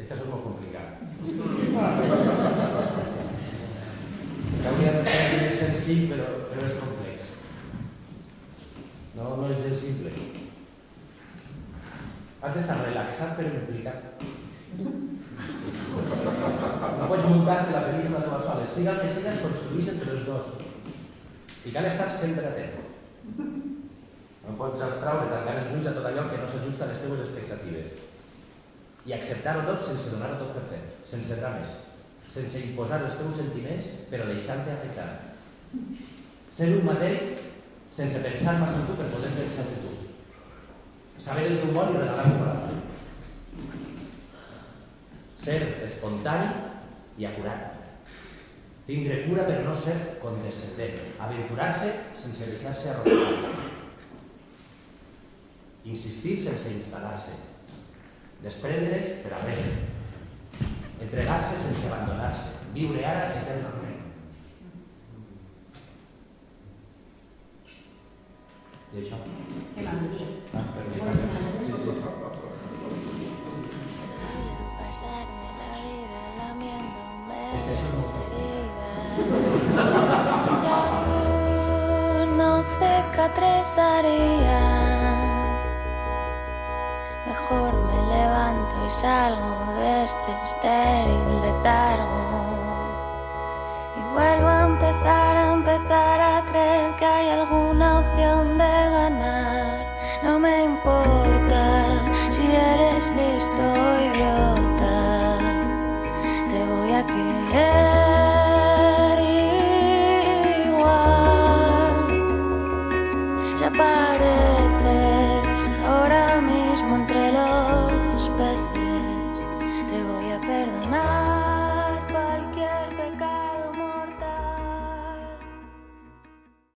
És que això és molt complicat. Que hauria de ser més senzill, però és complex. No és gens simple. Has d'estar relaxat però implicat. No pots muntar-te la pel·lícula tu soles. Siga el que siga, es construís entre els dos. I cal estar sempre atent. No pots abstraure tancant els ulls a tot allò que no s'ajusta a les teves expectatives. I acceptar-ho tot sense donar-ho tot per fer, sense drames, sense imposar els teus sentiments, però deixant-te afectar. Ser un mateix sense pensar massa en tu per poder pensar en tu. Saber el que vol i regalar-ho a l'altre. Ser espontani i acurat. Tindre cura per no ser condescendent. Aventurar-se sense deixar-se arrossegar. Insistir sense instal·lar-se. Desprendre's per aprendre. Entregar-se sense abandonar-se. Viure ara eternament. I això? Que m'agradaria. Pasarme la vida lamiéndome las heridas. Ya no cicatrizaría. Mejor me levanto y salgo de este estéril letargo. Y vuelvo a empezar a creer que hay alguna opción de ganar. No me importa si eres listo